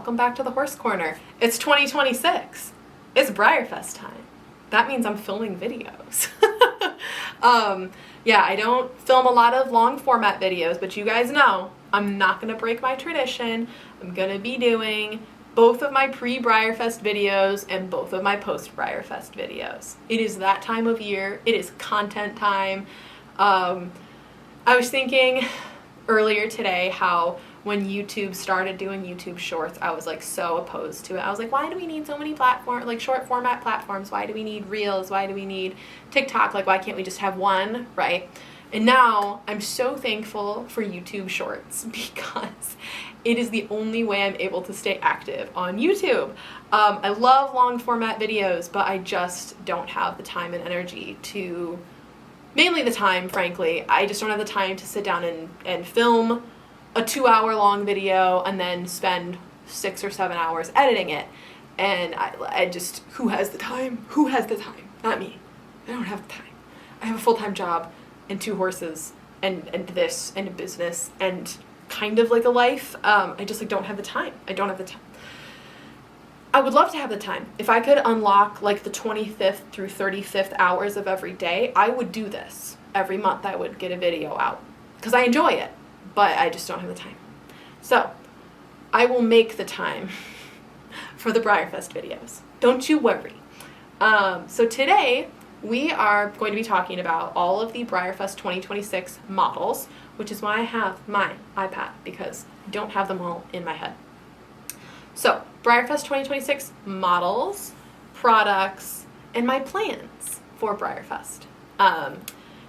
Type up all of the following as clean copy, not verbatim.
welcome back to the Horse Corner. It's 2026. It's BreyerFest time. That means I'm filming videos. Yeah, I don't film a lot of long format videos, but you guys know I'm not going to break my tradition. I'm going to be doing both of my pre-BreyerFest videos and both of my post-BreyerFest videos. It is that time of year. It is content time. I was thinking earlier today how when YouTube started doing YouTube Shorts, I was like so opposed to it. I was like, why do we need so many platforms, like short format platforms? Why do we need Reels? Why do we need TikTok? Like, why can't we just have one, right? And now I'm so thankful for YouTube Shorts because it is the only way I'm able to stay active on YouTube. I love long format videos, but I just don't have the time and energy to, mainly the time, frankly. I just don't have the time to sit down and film a 2-hour long video and then spend 6 or 7 hours editing it. And I just, who has the time? Who has the time? Not me. I don't have the time. I have a full-time job and 2 horses and this and a business and kind of like a life. I just like don't have the time. I don't have the time. I would love to have the time. If I could unlock like the 25th through 35th hours of every day, I would do this. Every month I would get a video out because I enjoy it, but I just don't have the time. So I will make the time for the BreyerFest videos. Don't you worry. So today we are going to be talking about all of the BreyerFest 2026 models, which is why I have my iPad, because I don't have them all in my head. So BreyerFest 2026 models, products, and my plans for BreyerFest.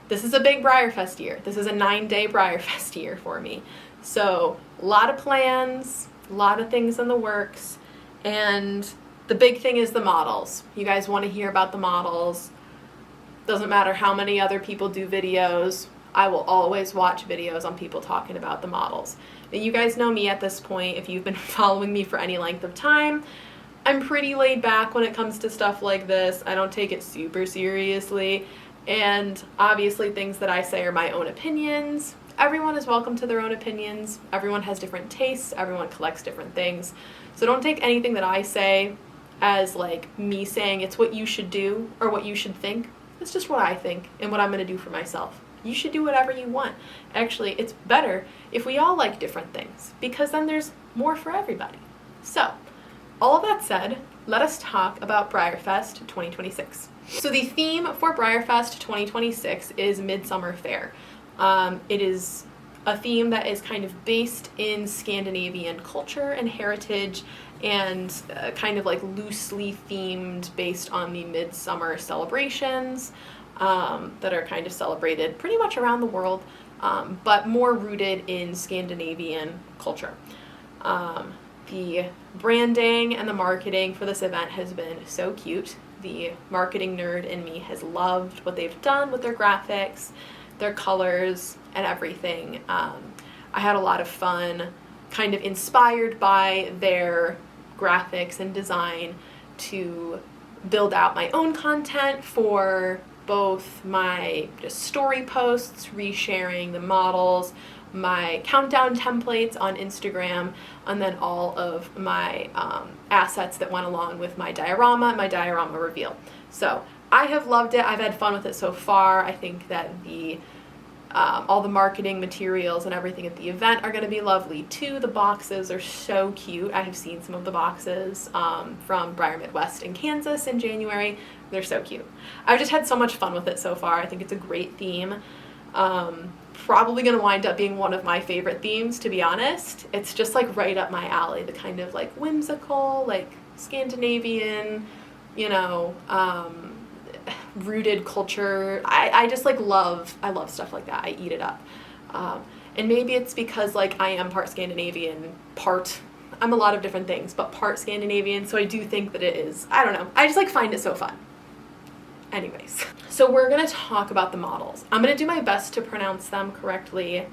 This is a big BreyerFest year. This is a 9-day BreyerFest year for me. So a lot of plans, a lot of things in the works, and the big thing is the models. You guys want to hear about the models. Doesn't matter how many other people do videos. I will always watch videos on people talking about the models. Now, you guys know me at this point. If you've been following me for any length of time, I'm pretty laid back when it comes to stuff like this. I don't take it super seriously. And obviously things that I say are my own opinions. Everyone is welcome to their own opinions. Everyone has different tastes. Everyone collects different things. So don't take anything that I say as like me saying it's what you should do or what you should think. It's just what I think and what I'm going to do for myself. You should do whatever you want. Actually, it's better if we all like different things because then there's more for everybody. So, all of that said, let us talk about BreyerFest 2026. So the theme for BreyerFest 2026 is Midsummer Fair. It is a theme that is kind of based in Scandinavian culture and heritage and kind of like loosely themed based on the midsummer celebrations that are kind of celebrated pretty much around the world, but more rooted in Scandinavian culture. The branding and the marketing for this event has been so cute. The marketing nerd in me has loved what they've done with their graphics, their colors, and everything. I had a lot of fun kind of inspired by their graphics and design to build out my own content for both my just story posts, resharing the models, my countdown templates on Instagram, and then all of my assets that went along with my diorama reveal. So I have loved it. I've had fun with it so far. I think that all the marketing materials and everything at the event are going to be lovely too. The boxes are so cute. I have seen some of the boxes from Breyer Midwest in Kansas in January. They're so cute. I've just had so much fun with it so far. I think it's a great theme. Probably going to wind up being one of my favorite themes, to be honest. It's just like right up my alley, the kind of like whimsical, like Scandinavian, you know, rooted culture. I just like I love stuff like that. I eat it up. And maybe it's because like I am part Scandinavian, I'm a lot of different things, but part Scandinavian, so I do think that it is, I don't know, I just like find it so fun. Anyways, so we're going to talk about the models. I'm going to do my best to pronounce them correctly.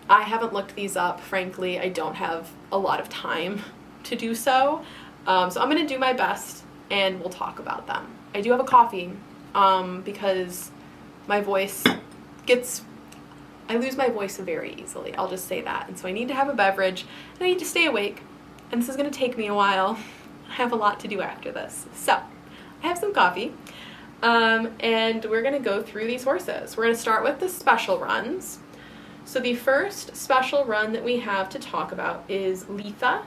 I haven't looked these up, frankly. I don't have a lot of time to do so. So I'm going to do my best and we'll talk about them. I do have a coffee because my voice I lose my voice very easily. I'll just say that. And so I need to have a beverage and I need to stay awake. and this is going to take me a while. I have a lot to do after this. So, I have some coffee, and we're going to go through these horses. We're going to start with the special runs. So the first special run that we have to talk about is Letha.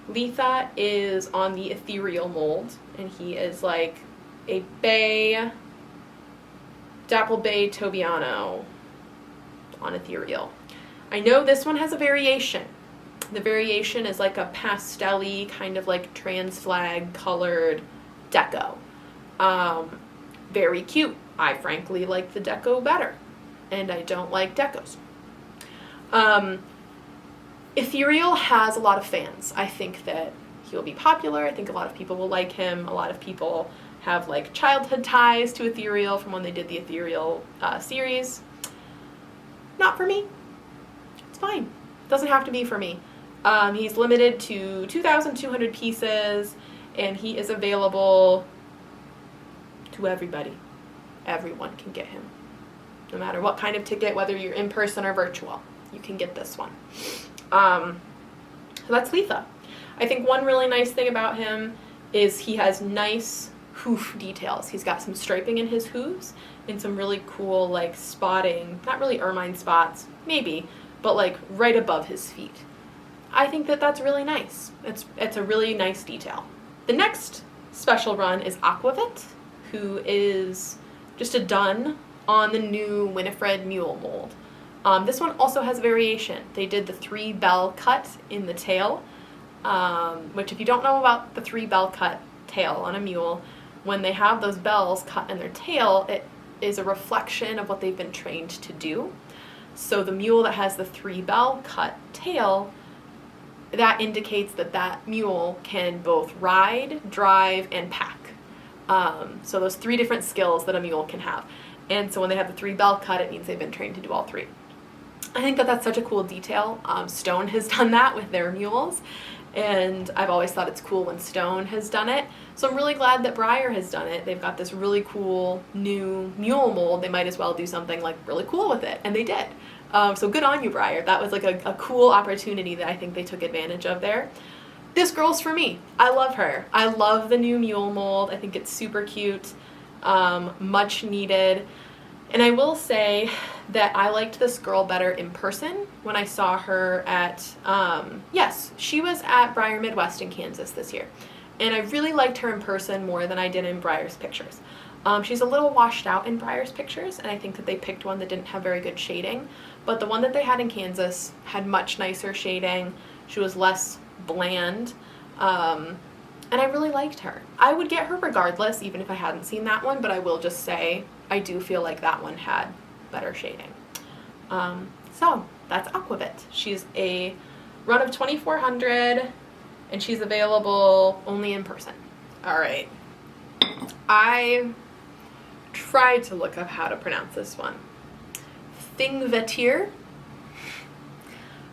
Letha is on the ethereal mold, and he is like a bay, dapple bay Tobiano on ethereal. I know this one has a variation. The variation is like a pastel-y, kind of like trans flag colored deco. Very cute. I frankly like the deco better, and I don't like decos. Ethereal has a lot of fans. I think that he'll be popular. I think a lot of people will like him. A lot of people have like childhood ties to Ethereal from when they did the Ethereal series. Not for me. It's fine. Doesn't have to be for me. He's limited to 2,200 pieces, and he is available to everybody. Everyone can get him. No matter what kind of ticket, whether you're in person or virtual, you can get this one. So that's Letha. I think one really nice thing about him is he has nice hoof details. He's got some striping in his hooves and some really cool like spotting, not really ermine spots, maybe, but like right above his feet. I think that that's really nice. It's a really nice detail. The next special run is Aquavit, who is just a dun on the new Winifred Mule mold. This one also has variation. They did the 3 bell cut in the tail, which if you don't know about the 3 bell cut tail on a mule, when they have those bells cut in their tail, it is a reflection of what they've been trained to do. So the mule that has the 3 bell cut tail, that indicates that that mule can both ride, drive, and pack. So those 3 different skills that a mule can have. And so when they have the 3 bell cut, it means they've been trained to do all 3. I think that that's such a cool detail. Stone has done that with their mules, and I've always thought it's cool when Stone has done it. So I'm really glad that Breyer has done it. They've got this really cool new mule mold. They might as well do something like really cool with it, and they did. So good on you, Breyer. That was like a cool opportunity that I think they took advantage of there. This girl's for me. I love her. I love the new mule mold. I think it's super cute, much needed. And I will say that I liked this girl better in person when I saw her at, yes, she was at Breyer Midwest in Kansas this year. And I really liked her in person more than I did in Breyer's pictures. She's a little washed out in Breyer's pictures, and I think that they picked one that didn't have very good shading. But the one that they had in Kansas had much nicer shading. She was less bland. And I really liked her. I would get her regardless, even if I hadn't seen that one, but I will just say I do feel like that one had better shading. So that's Aquavit. She's a run of 2,400, and she's available only in person. All right. I tried to look up how to pronounce this one. Thingvettir,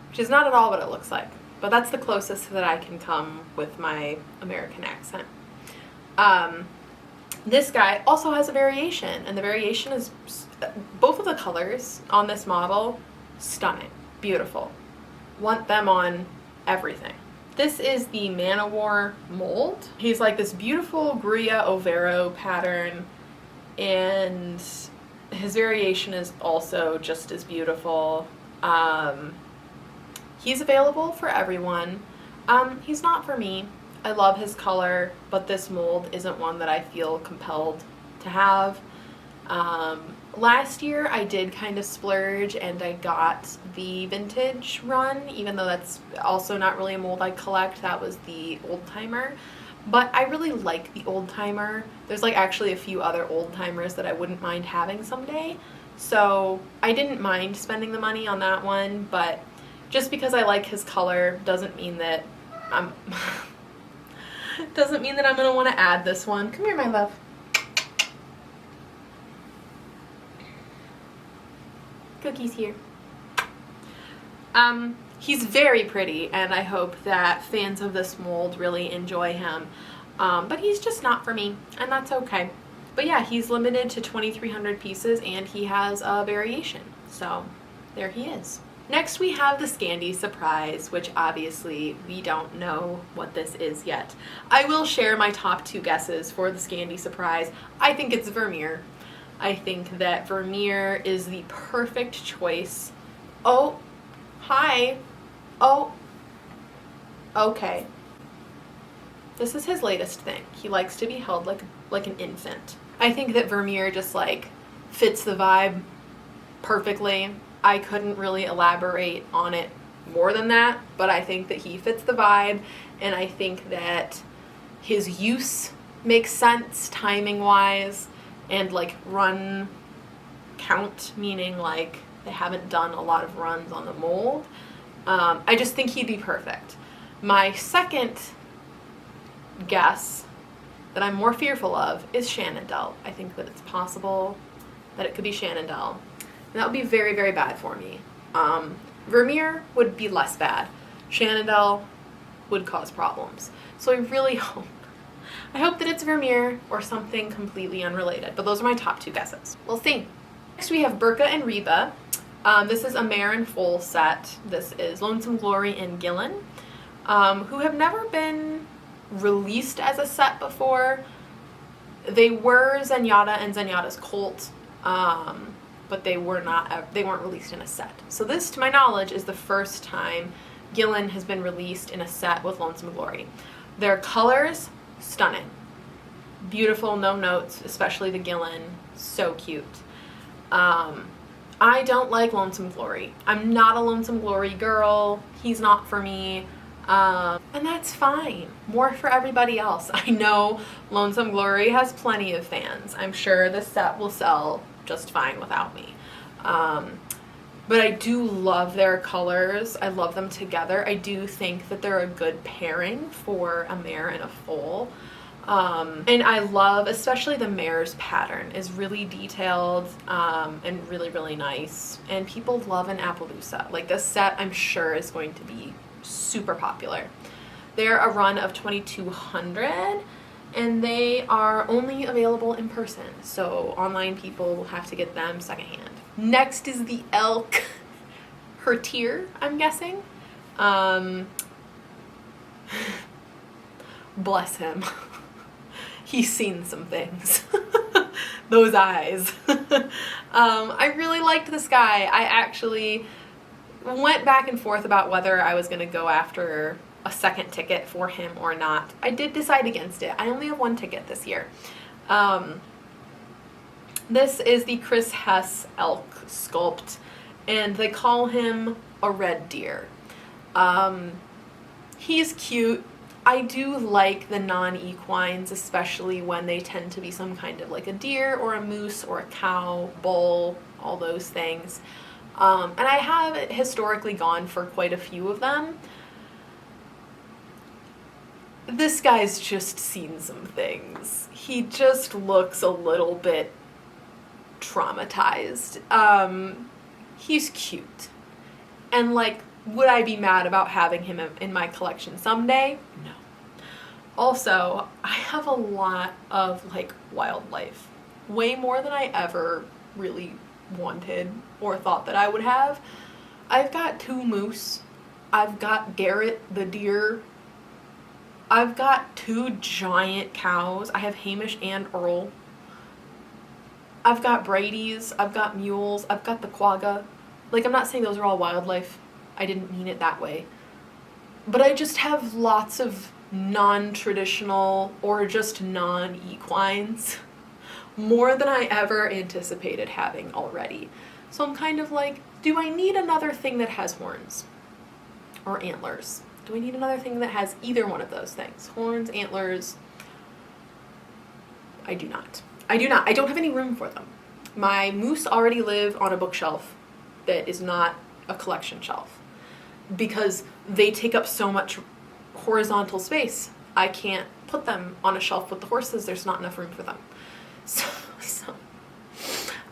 which is not at all what it looks like, but that's the closest that I can come with my American accent. This guy also has a variation, and the variation is both of the colors on this model, stunning, beautiful. Want them on everything. This is the Manowar mold. He's like this beautiful Gruya Overo pattern, and his variation is also just as beautiful. He's available for everyone. He's not for me. I love his color, but this mold isn't one that I feel compelled to have. Last year I did kind of splurge and I got the vintage run, even though that's also not really a mold I collect. That was the old timer. But I really like the old timer. There's like actually a few other old timers that I wouldn't mind having someday. So I didn't mind spending the money on that one, but just because I like his color doesn't mean that I'm gonna want to add this one. Come here, my love. Cookie's here. He's very pretty, and I hope that fans of this mold really enjoy him. But he's just not for me, and that's okay. But yeah, he's limited to 2,300 pieces, and he has a variation. So there he is. Next we have the Scandi Surprise, which obviously we don't know what this is yet. I will share my top 2 guesses for the Scandi Surprise. I think it's Vermeer. I think that Vermeer is the perfect choice. Oh, hi. Oh, okay. This is his latest thing. He likes to be held like an infant. I think that Vermeer just like fits the vibe perfectly. I couldn't really elaborate on it more than that, but I think that he fits the vibe, and I think that his use makes sense timing wise, and like run count, meaning like they haven't done a lot of runs on the mold. I just think he'd be perfect. My second guess that I'm more fearful of is Shenandoah. I think that it's possible that it could be Shenandoah. And that would be very, very bad for me. Vermeer would be less bad. Shenandoah would cause problems. So I really hope that it's Vermeer or something completely unrelated. But those are my top 2 guesses. We'll see. Next we have Burka and Reba. This is a mare and foal set. This is Lonesome Glory and Gillen, who have never been released as a set before. They were Zenyatta and Zenyatta's colt, but they weren't released in a set. So this, to my knowledge, is the first time Gillen has been released in a set with Lonesome Glory. Their colors, stunning. Beautiful, no notes, especially the Gillen, so cute. I don't like Lonesome Glory. I'm not a Lonesome Glory girl. He's not for me. And that's fine. More for everybody else. I know Lonesome Glory has plenty of fans. I'm sure the set will sell just fine without me. But I do love their colors. I love them together. I do think that they're a good pairing for a mare and a foal. And I love, especially the mare's pattern is really detailed and really, really nice. And people love an Appaloosa. Like this set, I'm sure is going to be super popular. They're a run of 2,200 and they are only available in person. So online people will have to get them secondhand. Next is the elk. Hertier, I'm guessing. Bless him. He's seen some things. Those eyes. I really liked this guy. I actually went back and forth about whether I was going to go after a second ticket for him or not. I did decide against it. I only have 1 ticket this year. This is the Chris Hess elk sculpt, and they call him a red deer. He's cute. I do like the non-equines, especially when they tend to be some kind of like a deer or a moose or a cow, bull, all those things. And I have historically gone for quite a few of them. This guy's just seen some things. He just looks a little bit traumatized. He's cute. And like, would I be mad about having him in my collection someday? No. Also, I have a lot of like wildlife. Way more than I ever really wanted or thought that I would have. I've got 2 moose. I've got Garrett the deer. I've got 2 giant cows. I have Hamish and Earl. I've got Brady's. I've got mules. I've got the quagga. Like, I'm not saying those are all wildlife. I didn't mean it that way. But I just have lots of non-traditional or just non-equines. More than I ever anticipated having already. So I'm kind of like, do I need another thing that has horns? Or antlers? Do I need another thing that has either one of those things? Horns, antlers? I do not. I do not. I don't have any room for them. My moose already live on a bookshelf that is not a collection shelf because they take up so much horizontal space. I can't put them on a shelf with the horses. There's not enough room for them. So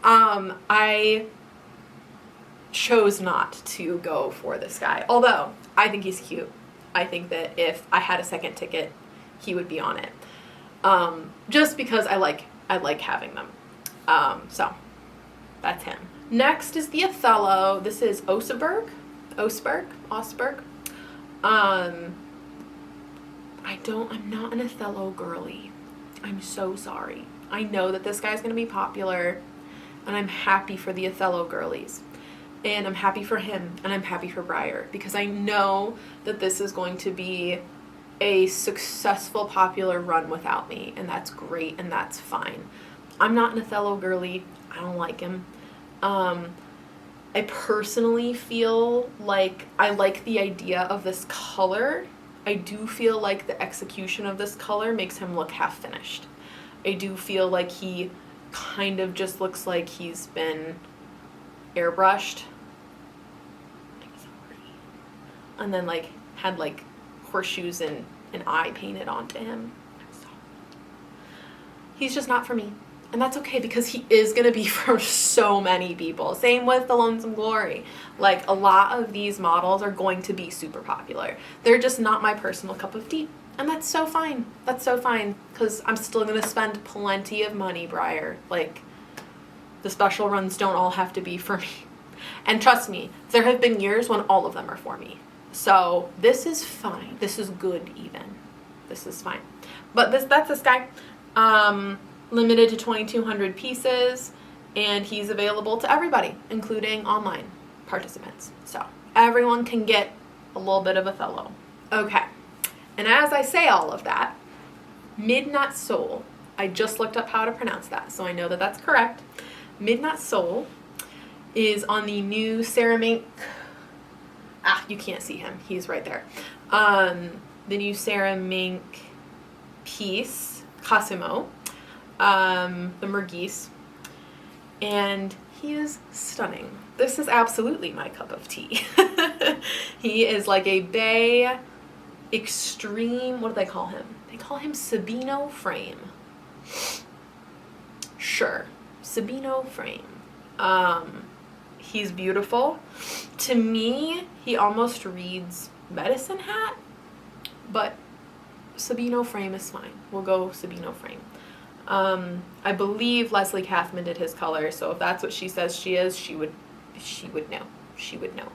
I chose not to go for this guy. Although I think he's cute. I think that if I had a second ticket, he would be on it. Just because I like having them. So that's him. Next is the Othello. This is Oseberg. Osberg. I'm not an Othello girly. I'm so sorry. I know that this guy's gonna be popular, and I'm happy for the Othello girlies. And I'm happy for him, and I'm happy for Breyer, because I know that this is going to be a successful, popular run without me, and that's great, and that's fine. I'm not an Othello girly. I don't like him. I personally feel like I like the idea of this color. I do feel like the execution of this color makes him look half finished. I do feel like he kind of just looks like he's been airbrushed. And then like had like horseshoes and an eye painted onto him. He's just not for me. And that's okay, because he is going to be for so many people. Same with the Lonesome Glory. Like, a lot of these models are going to be super popular. They're just not my personal cup of tea. And that's so fine. That's so fine, because I'm still going to spend plenty of money, Breyer. Like, the special runs don't all have to be for me. And trust me, there have been years when all of them are for me. So this is fine. This is good even. This is fine. But that's this guy. Limited to 2,200 pieces, and he's available to everybody, including online participants. So everyone can get a little bit of Othello. Okay. And as I say all of that, Midnight Soul, I just looked up how to pronounce that, so I know that that's correct. Midnight Soul is on the new Ceramink. You can't see him. He's right there. The new Ceramink piece, Cosimo, the Mergis, and he is stunning. This is absolutely my cup of tea. He is like a bay extreme, what do they call him? They call him Sabino frame. Sure, Sabino frame. He's beautiful. To me, he almost reads medicine hat, but Sabino frame is fine. We'll go Sabino frame. I believe Leslie Kathman did his color, so if that's what she says she is, she would know. She would know.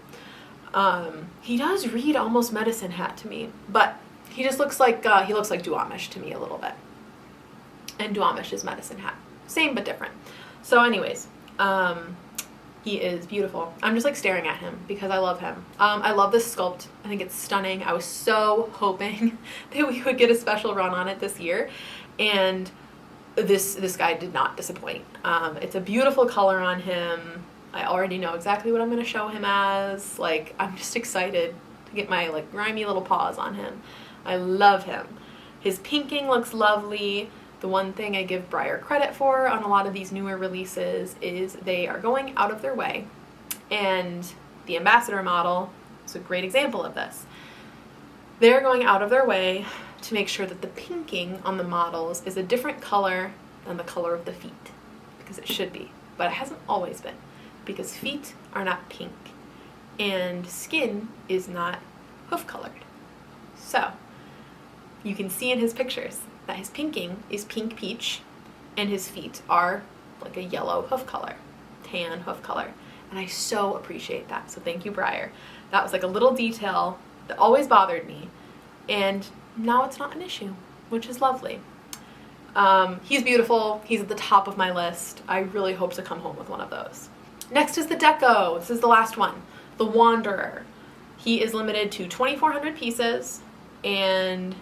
He does read almost medicine hat to me, but he just looks like Duamish to me a little bit. And Duamish is medicine hat. Same but different. So anyways, he is beautiful. I'm just like staring at him because I love him. I love this sculpt. I think it's stunning. I was so hoping that we would get a special run on it this year, and this guy did not disappoint. It's a beautiful color on him. I already know exactly what I'm going to show him as. Like, I'm just excited to get my like grimy little paws on him. I love him. His pinking looks lovely. The one thing I give Breyer credit for on a lot of these newer releases is they are going out of their way, and the Ambassador model is a great example of this. They're going out of their way to make sure that the pinking on the models is a different color than the color of the feet, because it should be, but it hasn't always been, because feet are not pink and skin is not hoof colored. So you can see in his pictures that his pinking is pink peach and his feet are like a yellow hoof color, tan hoof color. And I so appreciate that. So thank you, Breyer. That was like a little detail that always bothered me, and now it's not an issue, which is lovely. He's beautiful. He's at the top of my list. I really hope to come home with one of those. Next is the Deco. This is the last one. The Wanderer. He is limited to 2,400 pieces, and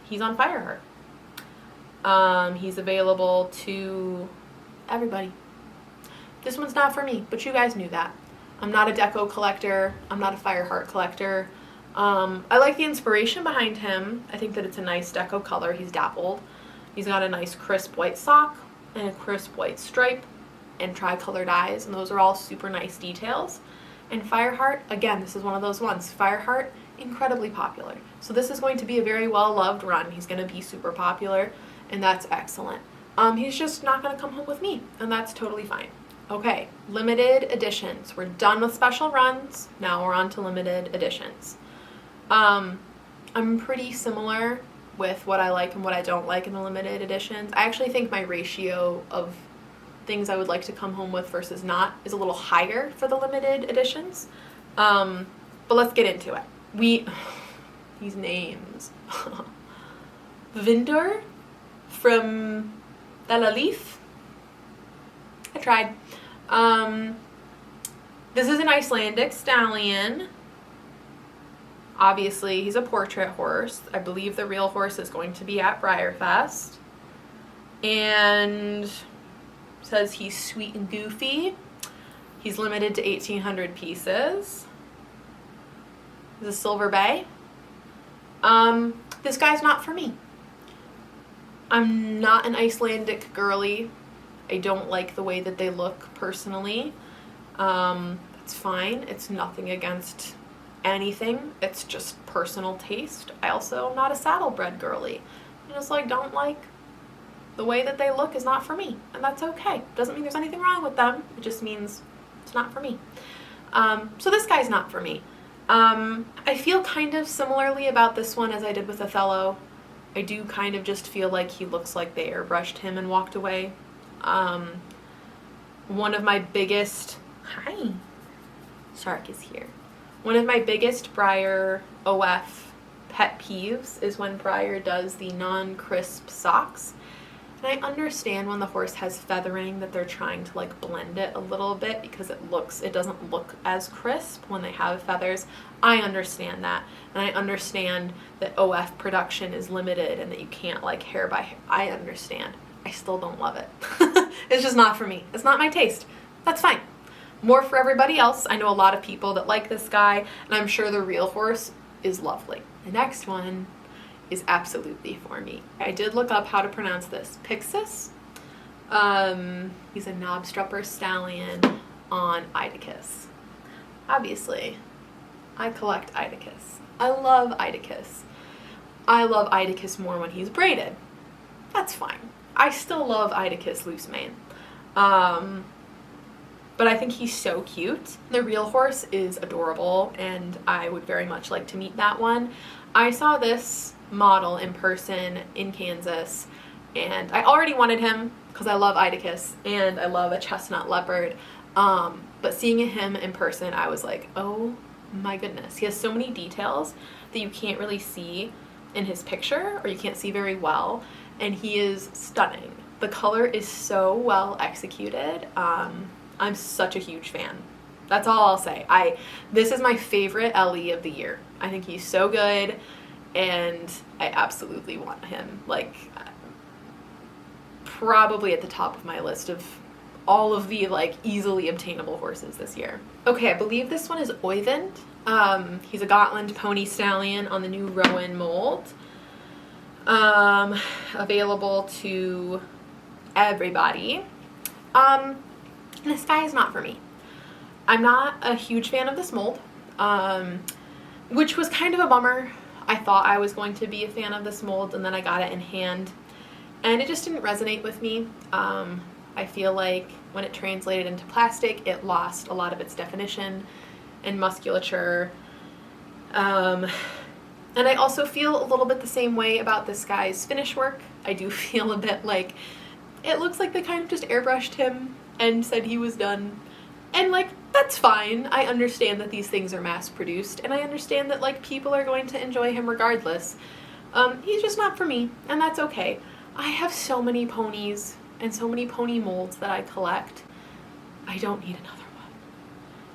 he's on Fireheart. He's available to everybody. This one's not for me, but you guys knew that. I'm not a Deco collector. I'm not a Fireheart collector. I like the inspiration behind him. I think that it's a nice Deco color. He's dappled. He's got a nice crisp white sock and a crisp white stripe and tri-colored eyes, and those are all super nice details. And Fireheart, again, this is one of those ones. Fireheart, incredibly popular. So this is going to be a very well-loved run. He's going to be super popular, and that's excellent. He's just not going to come home with me, and that's totally fine. Okay, limited editions. We're done with special runs. Now we're on to limited editions. I'm pretty similar with what I like and what I don't like in the limited editions. I actually think my ratio of things I would like to come home with versus not is a little higher for the limited editions. But let's get into it. These names. Vindor from Leaf. I tried. This is an Icelandic stallion. Obviously, he's a portrait horse. I believe the real horse is going to be at BreyerFest. And says he's sweet and goofy. He's limited to 1,800 pieces. He's a silver bay. This guy's not for me. I'm not an Icelandic girly. I don't like the way that they look personally. That's fine. It's nothing against anything. It's just personal taste. I also am not a saddlebred girly. I just don't like the way that they look is not for me, and that's okay. Doesn't mean there's anything wrong with them. It just means it's not for me. So this guy's not for me. I feel kind of similarly about this one as I did with Othello. I do kind of just feel like he looks like they airbrushed him and walked away. One of my biggest, hi, Shark is here. One of my biggest Breyer OF pet peeves is when Breyer does the non-crisp socks. And I understand when the horse has feathering that they're trying to blend it a little bit because it doesn't look as crisp when they have feathers. I understand that. And I understand that OF production is limited and that you can't hair by hair. I understand. I still don't love it. It's just not for me. It's not my taste. That's fine. More for everybody else. I know a lot of people that like this guy, and I'm sure the real horse is lovely. The next one is absolutely for me. I did look up how to pronounce this. Pixis. He's a knobstrupper stallion on Idicus. Obviously, I collect Idicus. I love Idicus. I love Idicus more when he's braided. That's fine. I still love Idicus loose mane. But I think he's so cute. The real horse is adorable, and I would very much like to meet that one. I saw this model in person in Kansas, and I already wanted him because I love Idicus and I love a chestnut leopard. But seeing him in person, I was like, oh my goodness. He has so many details that you can't really see in his picture, or you can't see very well, and he is stunning. The color is so well executed. I'm such a huge fan. That's all I'll say. This is my favorite LE of the year. I think he's so good, and I absolutely want him. Probably at the top of my list of all of the easily obtainable horses this year. Okay, I believe this one is Oyvind. He's a Gotland pony stallion on the new Rowan mold. Available to everybody. This guy is not for me. I'm not a huge fan of this mold, which was kind of a bummer. I thought I was going to be a fan of this mold, and then I got it in hand, and it just didn't resonate with me. I feel like when it translated into plastic, it lost a lot of its definition and musculature. And I also feel a little bit the same way about this guy's finish work. I do feel a bit like it looks like they kind of just airbrushed him and said he was done. And that's fine. I understand that these things are mass produced, and I understand that people are going to enjoy him regardless. He's just not for me, and that's okay. I have so many ponies and so many pony molds that I collect. I don't need another one.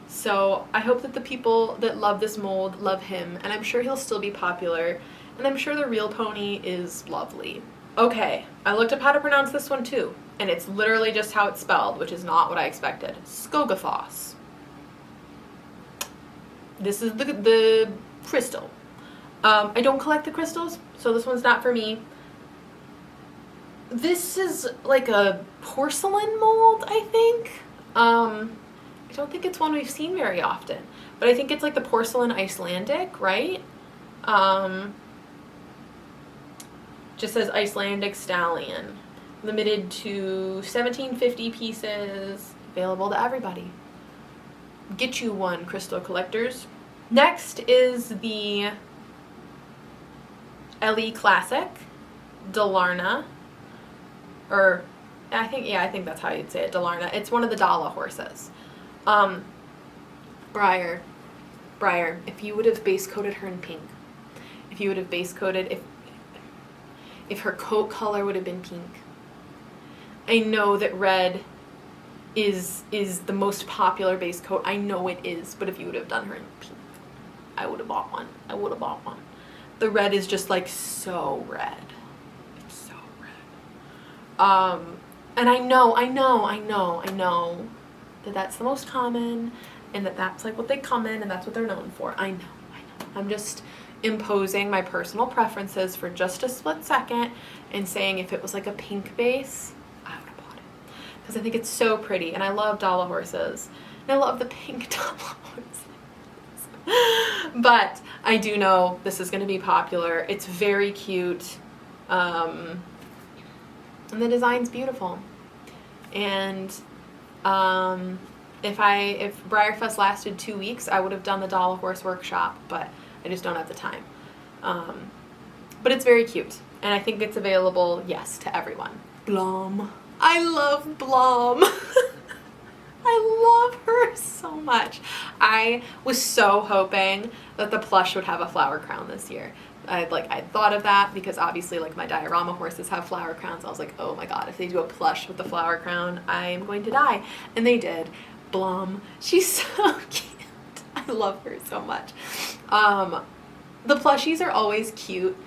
So I hope that the people that love this mold love him, and I'm sure he'll still be popular, and I'm sure the real pony is lovely. Okay, I looked up how to pronounce this one too, and it's literally just how it's spelled, which is not what I expected. Skogafoss. This is the crystal. I don't collect the crystals, so this one's not for me. This is a porcelain mold, I think. I don't think it's one we've seen very often, but I think it's the porcelain Icelandic, right? Just says Icelandic stallion. Limited to 1,750 pieces, available to everybody. Get you one, crystal collectors. Next is the LE Classic, Dalarna, or I think that's how you'd say it, Dalarna. It's one of the Dala horses. Breyer, Breyer, if you would have base coated her in pink, if you would have base coated, if her coat color would have been pink. I know that red is the most popular base coat. I know it is, but if you would have done her in pink, I would have bought one. I would have bought one. The red is just like so red. It's so red. And I know that that's the most common and that that's like what they come in and that's what they're known for. I know. I'm just imposing my personal preferences for just a split second and saying if it was like a pink base, I would have bought it. Because I think it's so pretty and I love dollar horses. And I love the pink dollar horses. But I do know this is going to be popular. It's very cute. And the design's beautiful. And if BreyerFest lasted 2 weeks, I would have done the dollar horse workshop, but I just don't have the time. But it's very cute, and I think it's available, yes, to everyone. Blom. I love Blom. I love her so much. I was so hoping that the plush would have a flower crown this year. I thought of that because obviously like my diorama horses have flower crowns. I was like, oh my god, if they do a plush with the flower crown, I'm going to die. And they did. Blom. She's so cute. I love her so much. The plushies are always cute.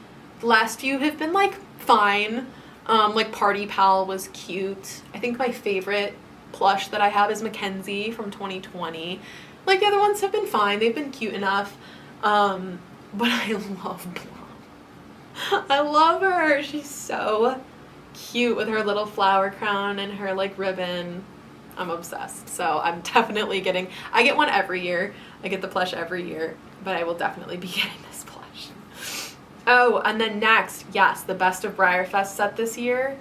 The last few have been like fine. Like Party Pal was cute. I think my favorite plush that I have is Mackenzie from 2020. Like the other ones have been fine. They've been cute enough. But I love Blom. I love her. She's so cute with her little flower crown and her like ribbon. I'm obsessed. So I'm definitely I get one every year. I get the plush every year, but I will definitely be getting this plush. Oh, and then next, yes, the Best of BreyerFest set this year.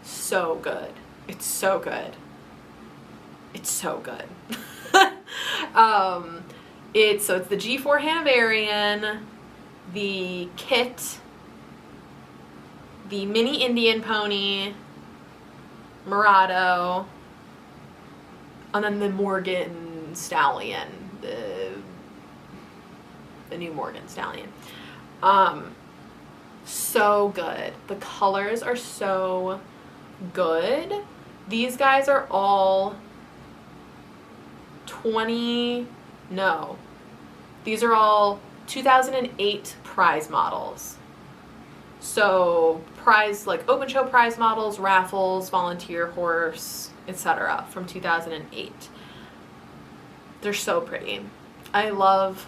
So good. It's so good. It's so good. It's the G4 Hanoverian, the Kit, the Mini Indian Pony, Murado, and then the Morgan Stallion, the new Morgan Stallion. So good. The colors are so good. These guys are all these are all 2008 prize models. So prize, like open show prize models, raffles, volunteer horse, etc. from 2008. They're so pretty. I love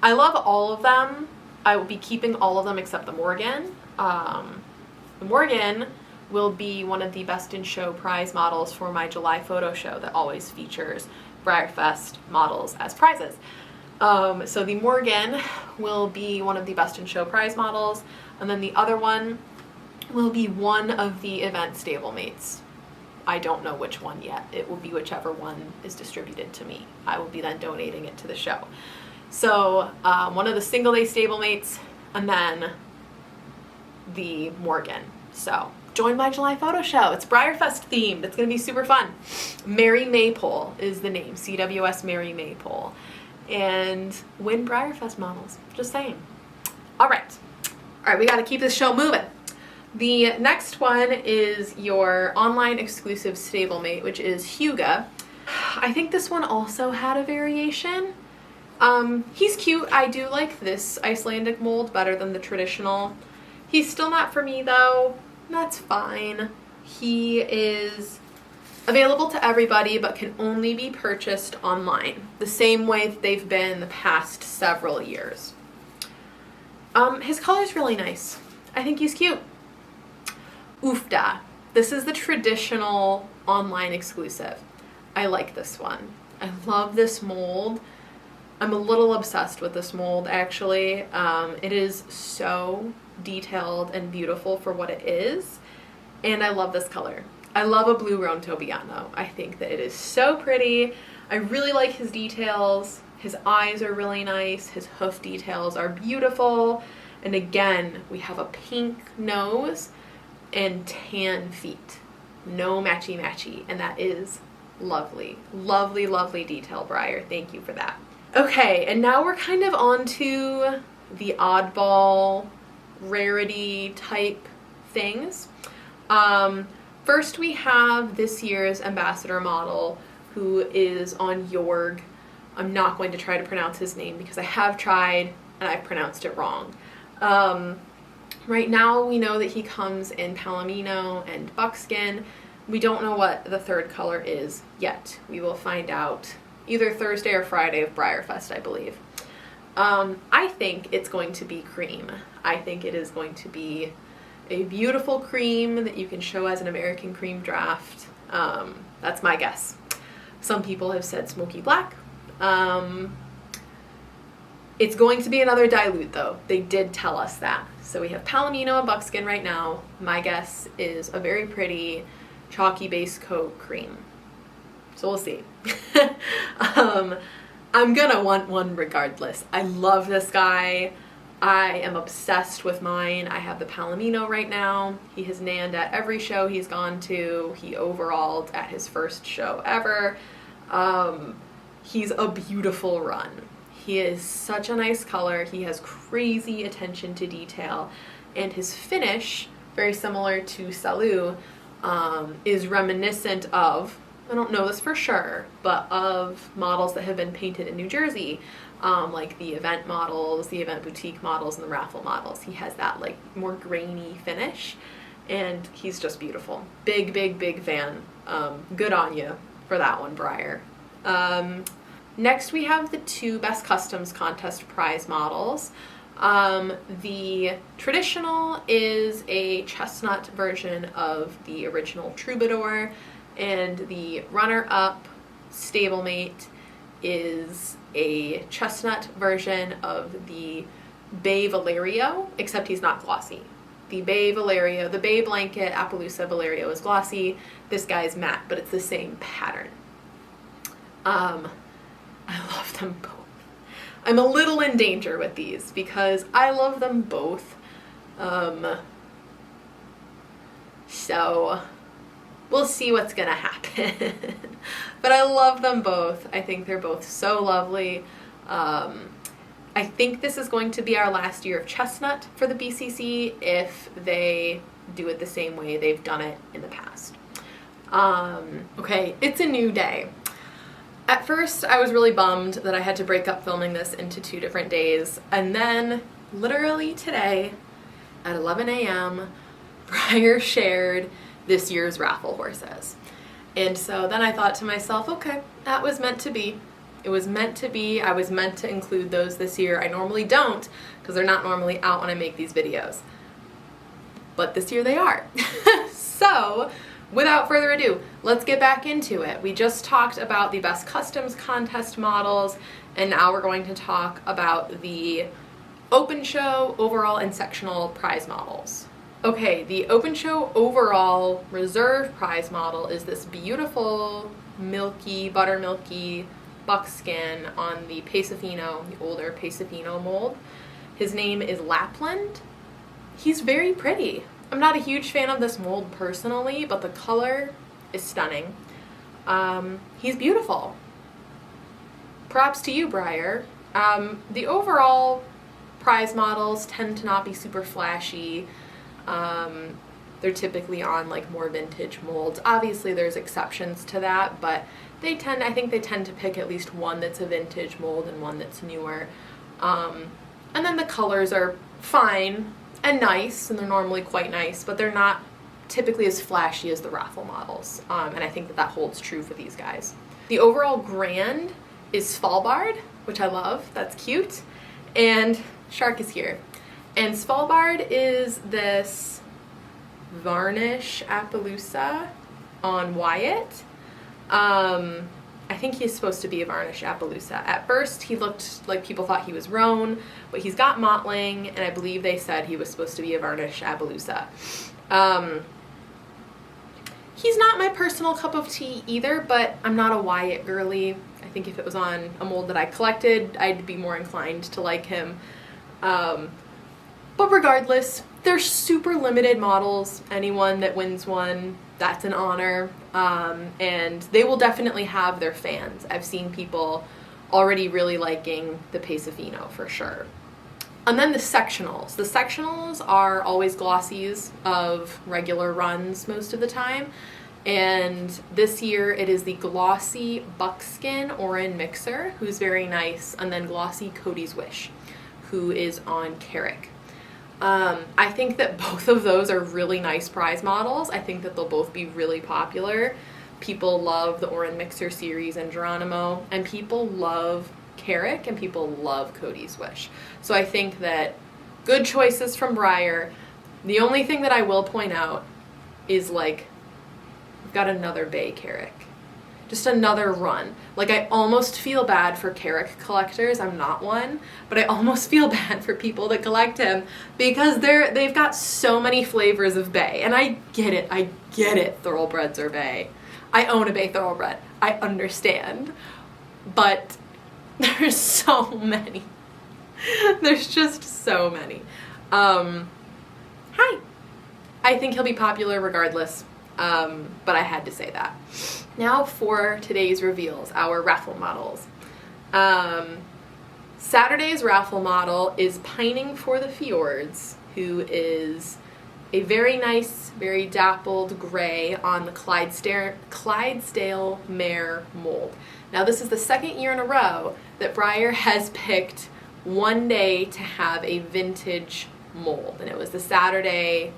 all of them. I will be keeping all of them except the Morgan. The Morgan will be one of the best in show prize models for my July photo show that always features BreyerFest models as prizes. So the Morgan will be one of the best in show prize models, and then the other one will be one of the event stablemates. I don't know which one yet. It will be whichever one is distributed to me. I will be then donating it to the show. So one of the single day stablemates, and then the Morgan. So join my July photo show. It's BreyerFest themed. It's going to be super fun. Mary Maypole is the name. CWS Mary Maypole. And win BreyerFest models. Just saying. All right, we got to keep this show moving. The next one is your online exclusive stablemate, which is Huga. I think this one also had a variation. He's cute. I do like this Icelandic mold better than the traditional. He's still not for me though. That's fine. He is available to everybody but can only be purchased online, the same way that they've been the past several years. His color's really nice. I think he's cute. Ufda. This is the traditional online exclusive. I like this one. I love this mold. I'm a little obsessed with this mold actually. It is so detailed and beautiful for what it is, and I love this color. I love a blue Roan Tobiano. I think that it is so pretty. I really like his details. His eyes are really nice. His hoof details are beautiful. And again, we have a pink nose and tan feet. No matchy-matchy, and that is lovely. Lovely, lovely detail, Breyer. Thank you for that. Okay, and now we're kind of on to the oddball rarity type things. First we have this year's ambassador model who is on Jorg. I'm not going to try to pronounce his name because I have tried and I've pronounced it wrong. Right now we know that he comes in palomino and buckskin. We don't know what the third color is yet. We will find out either Thursday or Friday of BreyerFest, I believe. I think it's going to be cream. I think it is going to be a beautiful cream that you can show as an American cream draft. That's my guess. Some people have said smoky black. It's going to be another dilute though. They did tell us that. So we have palomino and buckskin right now. My guess is a very pretty chalky base coat cream. So we'll see. I'm gonna want one regardless. I love this guy. I am obsessed with mine. I have the palomino right now. He has nanned at every show he's gone to. He overalled at his first show ever. He's a beautiful run. He is such a nice color. He has crazy attention to detail, and his finish, very similar to Salut, is reminiscent of, I don't know this for sure, but of models that have been painted in New Jersey, like the event models, the event boutique models, and the raffle models. He has that like more grainy finish, and he's just beautiful. Big, big, big fan. Good on you for that one, Breyer. Next we have the two Best Customs Contest prize models. The traditional is a chestnut version of the original Troubadour, and the runner-up stablemate is a chestnut version of the Bay Valerio, except he's not glossy. The Bay Valerio, the Bay Blanket Appaloosa Valerio is glossy. This guy's matte, but it's the same pattern. I love them both. I'm a little in danger with these because I love them both. So we'll see what's gonna happen. But I love them both. I think they're both so lovely. I think this is going to be our last year of chestnut for the BCC if they do it the same way they've done it in the past. Okay, it's a new day. At first, I was really bummed that I had to break up filming this into 2 different days, and then literally today at 11 a.m., Breyer shared this year's raffle horses. And so then I thought to myself, okay, that was meant to be. It was meant to be. I was meant to include those this year. I normally don't because they're not normally out when I make these videos. But this year they are. So, without further ado, let's get back into it. We just talked about the Best Customs Contest models, and now we're going to talk about the Open Show, Overall, and Sectional prize models. Okay, the Open Show Overall Reserve prize model is this beautiful, milky, buttermilky buckskin on the Pesafino, the older Pesafino mold. His name is Lapland. He's very pretty. I'm not a huge fan of this mold personally, but the color is stunning. He's beautiful. Props to you, Breyer. The overall prize models tend to not be super flashy. They're typically on like more vintage molds. Obviously there's exceptions to that, but I think they tend to pick at least one that's a vintage mold and one that's newer. And then the colors are fine and nice, and they're normally quite nice, but they're not typically as flashy as the raffle models, and I think that holds true for these guys. The overall grand is Svalbard, which I love. That's cute. And Shark is here. And Svalbard is this varnish Appaloosa on Wyatt. I think he's supposed to be a varnish Appaloosa. At first, he looked like people thought he was roan, but he's got mottling, and I believe they said he was supposed to be a varnish Appaloosa. He's not my personal cup of tea either, but I'm not a Wyatt girly. I think if it was on a mold that I collected, I'd be more inclined to like him. But regardless, they're super limited models. Anyone that wins one, that's an honor. And they will definitely have their fans. I've seen people already really liking the Pesafino for sure. And then the sectionals. The sectionals are always glossies of regular runs most of the time. And this year it is the Glossy Buckskin Orin Mixer, who's very nice, and then Glossy Cody's Wish, who is on Carrick. I think that both of those are really nice prize models. I think that they'll both be really popular. People love the Orin Mixer series and Geronimo, and people love Carrick, and people love Cody's Wish. So I think that good choices from Breyer. The only thing that I will point out is, like, we've got another Bay Carrick. Just another run. Like, I almost feel bad for Carrick collectors. I'm not one, but I almost feel bad for people that collect him because they've got so many flavors of Bay. And I get it, thoroughbreds are Bay. I own a Bay thoroughbred. I understand. But there's so many. There's just so many. Hi. I think he'll be popular regardless, but I had to say that. Now for today's reveals, our raffle models. Saturday's raffle model is Pining for the Fjords, who is a very nice, very dappled gray on the Clydesdale Mare mold. Now this is the second year in a row that Breyer has picked one day to have a vintage mold, and it was the Saturday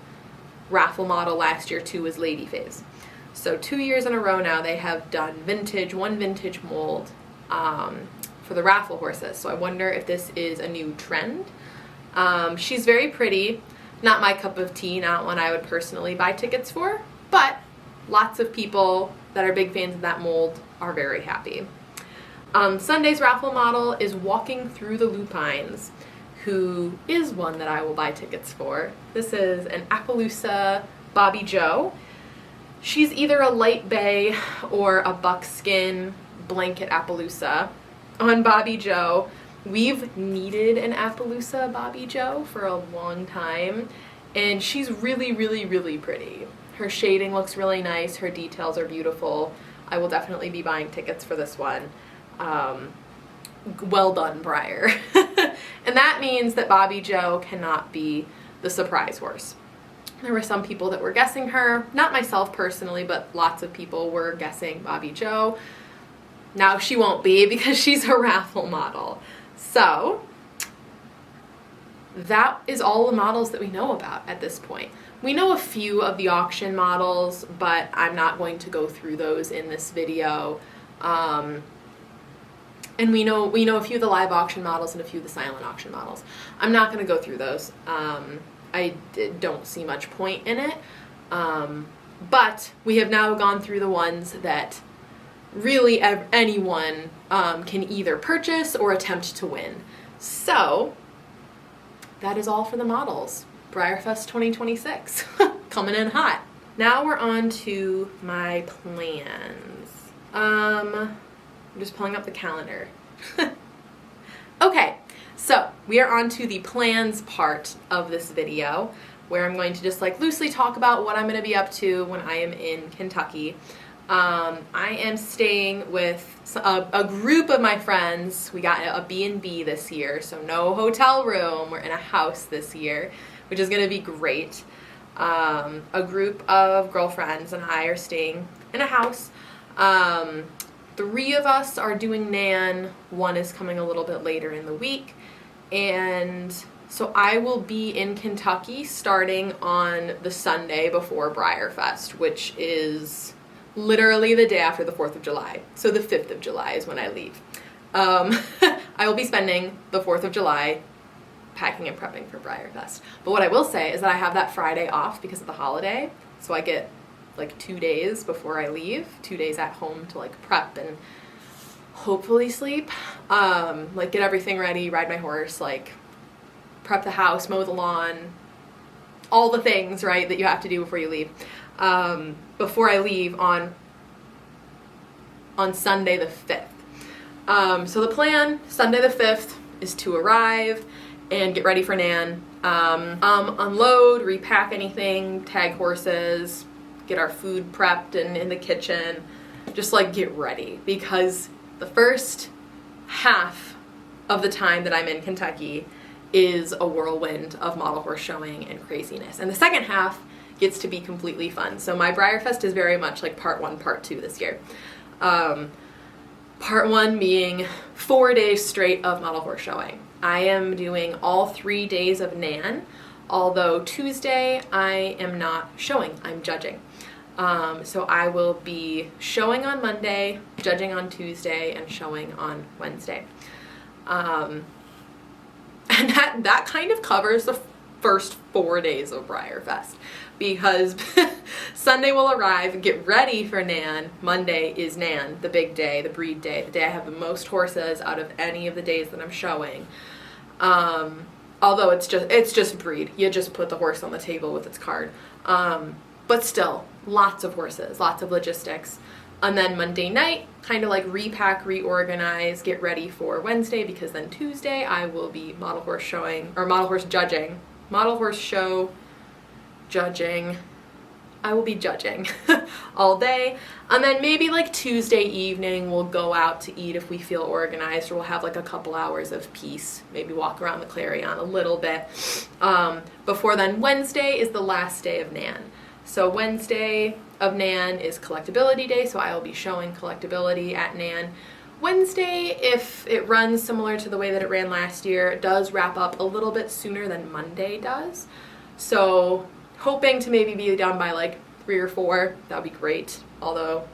raffle model last year too, was Lady Phase. So 2 years in a row now they have done one vintage mold for the raffle horses. So I wonder if this is a new trend. She's very pretty, not my cup of tea, not one I would personally buy tickets for, but lots of people that are big fans of that mold are very happy. Sunday's raffle model is Walking Through the Lupines, who is one that I will buy tickets for. This is an Appaloosa Bobby Joe. She's either a light bay or a buckskin blanket Appaloosa. On Bobby Joe, we've needed an Appaloosa Bobby Joe for a long time, and she's really, really, really pretty. Her shading looks really nice. Her details are beautiful. I will definitely be buying tickets for this one. Well done, Breyer. And that means that Bobby Joe cannot be the surprise horse. There were some people that were guessing her, not myself personally, but lots of people were guessing Bobby Joe. Now she won't be because she's a raffle model. So that is all the models that we know about at this point. We know a few of the auction models, but I'm not going to go through those in this video. And we know a few of the live auction models and a few of the silent auction models. I'm not going to go through those. I don't see much point in it. But we have now gone through the ones that really anyone can either purchase or attempt to win. So that is all for the models. BreyerFest 2026, coming in hot. Now we're on to my plans. I'm just pulling up the calendar. Okay, so we are on to the plans part of this video, where I'm going to just like loosely talk about what I'm going to be up to when I am in Kentucky. I am staying with a group of my friends. We got a B&B this year, so no hotel room. We're in a house this year, which is going to be great. A group of girlfriends and I are staying in a house. 3 of us are doing Nan. 1 is coming a little bit later in the week. And so I will be in Kentucky starting on the Sunday before BreyerFest, which is literally the day after the 4th of July. So the 5th of July is when I leave. I will be spending the 4th of July packing and prepping for BreyerFest. But what I will say is that I have that Friday off because of the holiday. So I get like 2 days before I leave, 2 days at home to like prep and hopefully sleep. Like get everything ready, ride my horse, like prep the house, mow the lawn, all the things, right, that you have to do before you leave. Before I leave on Sunday the 5th. So the plan, Sunday the 5th, is to arrive and get ready for Nan. Unload, repack anything, tag horses, get our food prepped and in the kitchen, just like get ready, because the first half of the time that I'm in Kentucky is a whirlwind of model horse showing and craziness. And the second half gets to be completely fun. So my BreyerFest is very much like part 1, part 2 this year. Part 1 being 4 days straight of model horse showing. I am doing all 3 days of NAN, although Tuesday I am not showing, I'm judging. So I will be showing on Monday, judging on Tuesday, and showing on Wednesday. And that kind of covers the first 4 days of BreyerFest, because Sunday will arrive, get ready for NAN. Monday is NAN, the big day, the breed day, the day I have the most horses out of any of the days that I'm showing. Although it's just breed. You just put the horse on the table with its card. But still, lots of horses, lots of logistics. And then Monday night, kind of like repack, reorganize, get ready for Wednesday, because then Tuesday I will be model horse showing, or model horse judging. Model horse show, judging. I will be judging all day. And then maybe like Tuesday evening we'll go out to eat if we feel organized, or we'll have like a couple hours of peace, maybe walk around the Clarion a little bit. Before then, Wednesday is the last day of NAN. So Wednesday of NAN is collectability day, so I will be showing collectability at NAN. Wednesday, if it runs similar to the way that it ran last year, it does wrap up a little bit sooner than Monday does. So hoping to maybe be done by like 3 or 4, that would be great. Although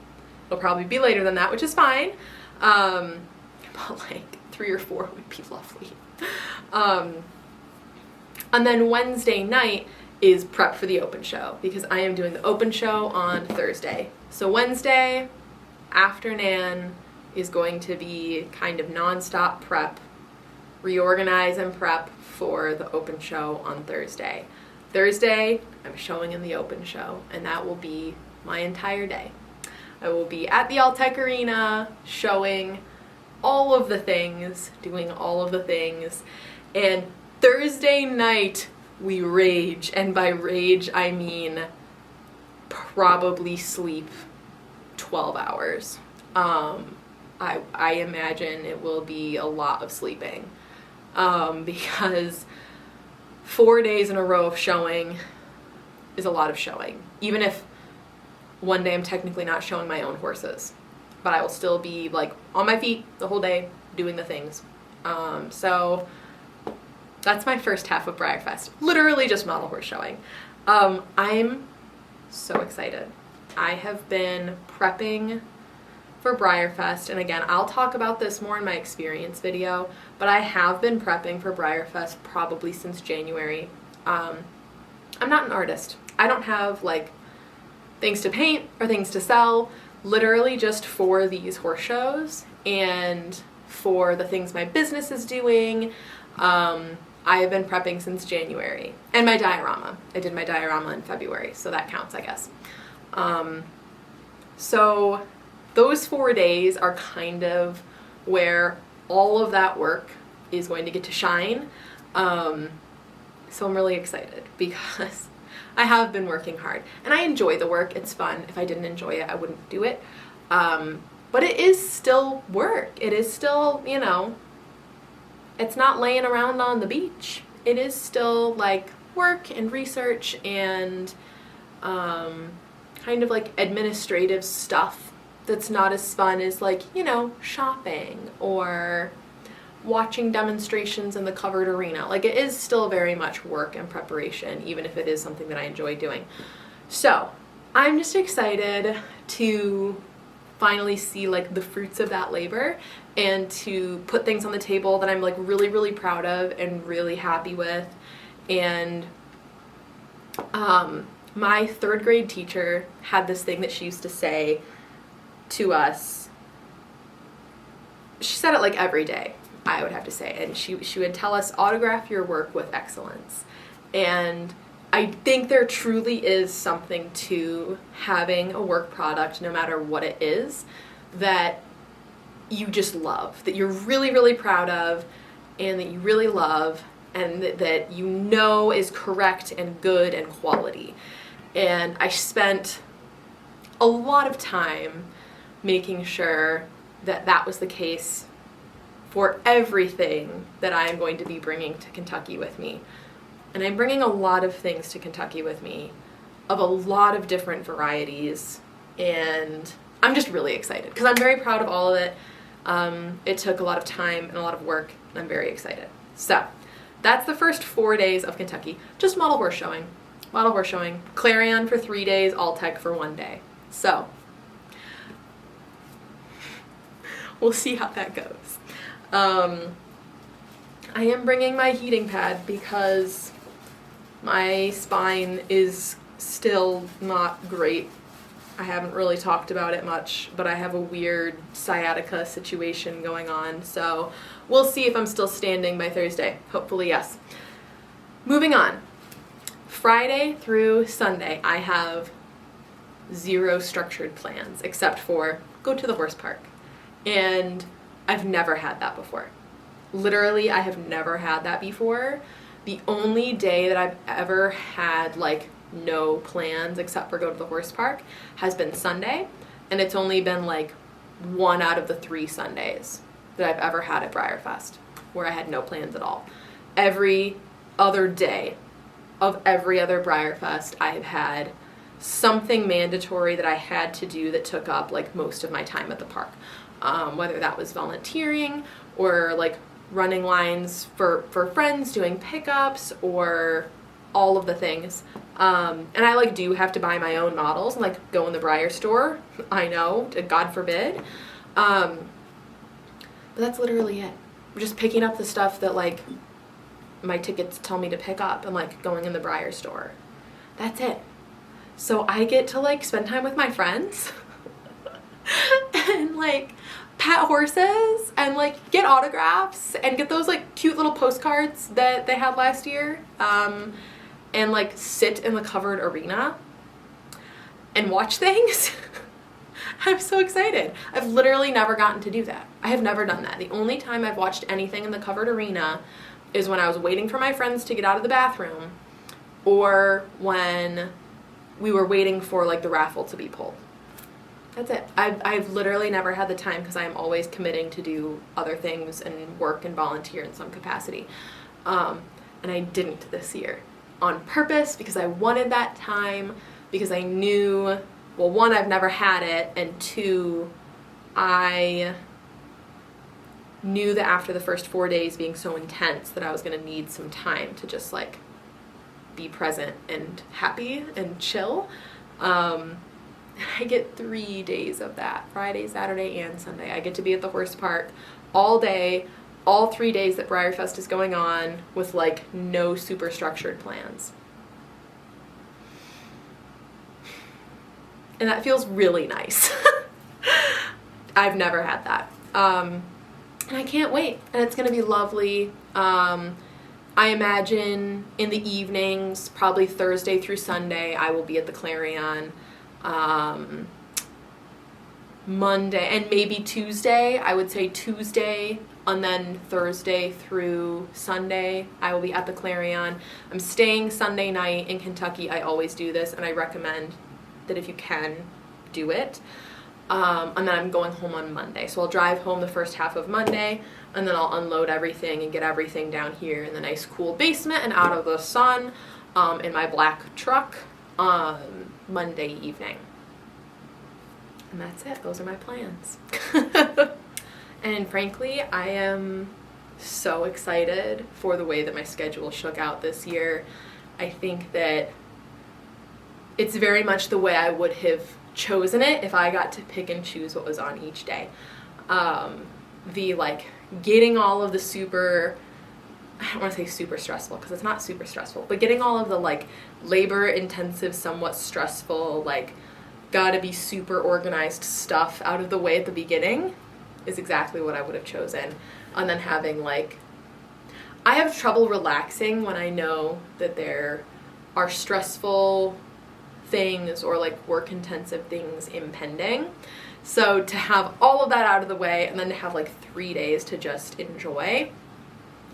it'll probably be later than that, which is fine. But like 3 or 4 would be lovely. And then Wednesday night is prep for the open show, because I am doing the open show on Thursday. So Wednesday after NAN is going to be kind of non-stop prep, reorganize and prep for the open show on Thursday. Thursday, I'm showing in the open show, and that will be my entire day. I will be at the Alltech Arena showing all of the things, doing all of the things, and Thursday night we rage, and by rage I mean probably sleep 12 hours. I imagine it will be a lot of sleeping, because 4 days in a row of showing is a lot of showing, even if one day I'm technically not showing my own horses, but I will still be like on my feet the whole day doing the things. So that's my first half of BreyerFest, literally just model horse showing. I'm so excited. I have been prepping for BreyerFest, and again, I'll talk about this more in my experience video, but I have been prepping for BreyerFest probably since January. I'm not an artist. I don't have like things to paint or things to sell, literally just for these horse shows and for the things my business is doing. I have been prepping since January. And my diorama. I did my diorama in February, so that counts, I guess. So those 4 days are kind of where all of that work is going to get to shine. So I'm really excited because I have been working hard. And I enjoy the work. It's fun. If I didn't enjoy it, I wouldn't do it. But it is still work. It is still, you know, it's not laying around on the beach. It is still like work and research and kind of like administrative stuff that's not as fun as like, you know, shopping or watching demonstrations in the covered arena. Like, it is still very much work and preparation, even if it is something that I enjoy doing. So I'm just excited to finally see like the fruits of that labor and to put things on the table that I'm like really, really proud of and really happy with. And my 3rd grade teacher had this thing that she used to say to us. She said it like every day, I would have to say, and she would tell us, autograph your work with excellence. And I think there truly is something to having a work product, no matter what it is, that you just love, that you're really, really proud of, and that you really love, and that you know is correct and good and quality. And I spent a lot of time making sure that that was the case for everything that I am going to be bringing to Kentucky with me. And I'm bringing a lot of things to Kentucky with me, of a lot of different varieties, and I'm just really excited because I'm very proud of all of it. It took a lot of time and a lot of work, and I'm very excited. So that's the first 4 days of Kentucky, just model horse showing. Clarion for 3 days, All-Tech for 1 day. So we'll see how that goes. I am bringing my heating pad because my spine is still not great. I haven't really talked about it much, but I have a weird sciatica situation going on, so we'll see if I'm still standing by Thursday. Hopefully, yes. Moving on. Friday through Sunday, I have 0 structured plans, except for go to the horse park. And I've never had that before. Literally, I have never had that before. The only day that I've ever had, like, no plans except for go to the horse park has been Sunday, and it's only been like 1 out of the 3 Sundays that I've ever had at BreyerFest where I had no plans at all. Every other day of every other BreyerFest, I've had something mandatory that I had to do that took up like most of my time at the park, whether that was volunteering or like running lines for friends, doing pickups, or all of the things. And I like do have to buy my own models and like go in the Breyer store. I know, God forbid. But that's literally it. Just picking up the stuff that like my tickets tell me to pick up and like going in the Breyer store. That's it. So I get to like spend time with my friends and like pet horses and like get autographs and get those like cute little postcards that they had last year. And like sit in the covered arena and watch things. I'm so excited. I've literally never gotten to do that. I have never done that. The only time I've watched anything in the covered arena is when I was waiting for my friends to get out of the bathroom, or when we were waiting for like the raffle to be pulled. That's it. I've literally never had the time because I'm always committing to do other things and work and volunteer in some capacity. And I didn't this year. On purpose, because I wanted that time, because I knew, well, 1, I've never had it, and 2, I knew that after the first 4 days being so intense that I was going to need some time to just like be present and happy and chill. I get 3 days of that, Friday, Saturday, and Sunday. I get to be at the horse park all day, all 3 days that BreyerFest is going on, with like no super structured plans. And that feels really nice. I've never had that. And I can't wait. And it's going to be lovely. I imagine in the evenings, probably Thursday through Sunday, I will be at the Clarion. Monday and maybe Tuesday, I would say Tuesday, and then Thursday through Sunday, I will be at the Clarion. I'm staying Sunday night in Kentucky. I always do this, and I recommend that if you can, do it. And then I'm going home on Monday. So I'll drive home the first half of Monday, and then I'll unload everything and get everything down here in the nice cool basement and out of the sun in my black truck on Monday evening. And that's it. Those are my plans. And frankly, I am so excited for the way that my schedule shook out this year. I think that it's very much the way I would have chosen it if I got to pick and choose what was on each day. The like getting all of the super, I don't want to say super stressful because it's not super stressful, but getting all of the like labor intensive, somewhat stressful, like gotta be super organized stuff out of the way at the beginning is exactly what I would have chosen. And then having like, I have trouble relaxing when I know that there are stressful things or like work intensive things impending. So to have all of that out of the way and then to have like 3 days to just enjoy,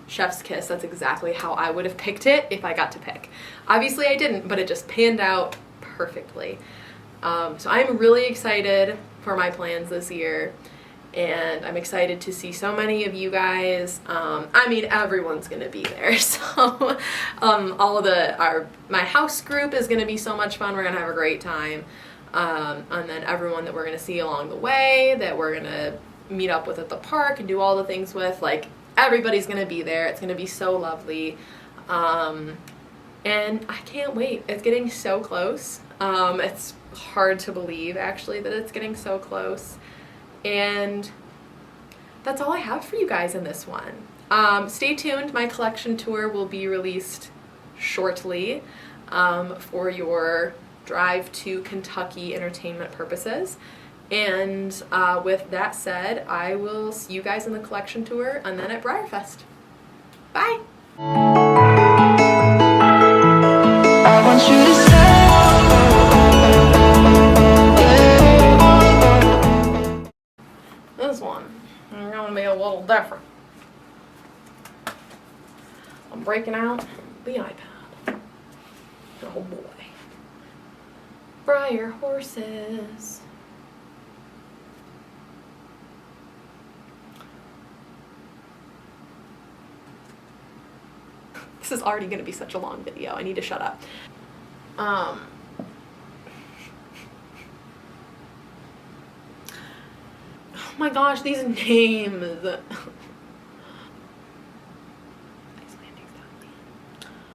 chef's kiss. That's exactly how I would have picked it if I got to pick. Obviously I didn't, but it just panned out perfectly. So I'm really excited for my plans this year, and I'm excited to see so many of you guys. I mean, everyone's gonna be there, so my house group is gonna be so much fun. We're gonna have a great time, and then everyone that we're gonna see along the way, that we're gonna meet up with at the park and do all the things with, like, everybody's gonna be there. It's gonna be so lovely, and I can't wait. It's getting so close. It's hard to believe, actually, that it's getting so close. And that's all I have for you guys in this one. Stay tuned. My collection tour will be released shortly for your drive to Kentucky entertainment purposes. And with that said, I will see you guys in the collection tour and then at BreyerFest. Bye! I want you to this one is going to be a little different. I'm breaking out the iPad. Oh boy. Breyer horses. This is already going to be such a long video. I need to shut up. Oh my gosh, these names.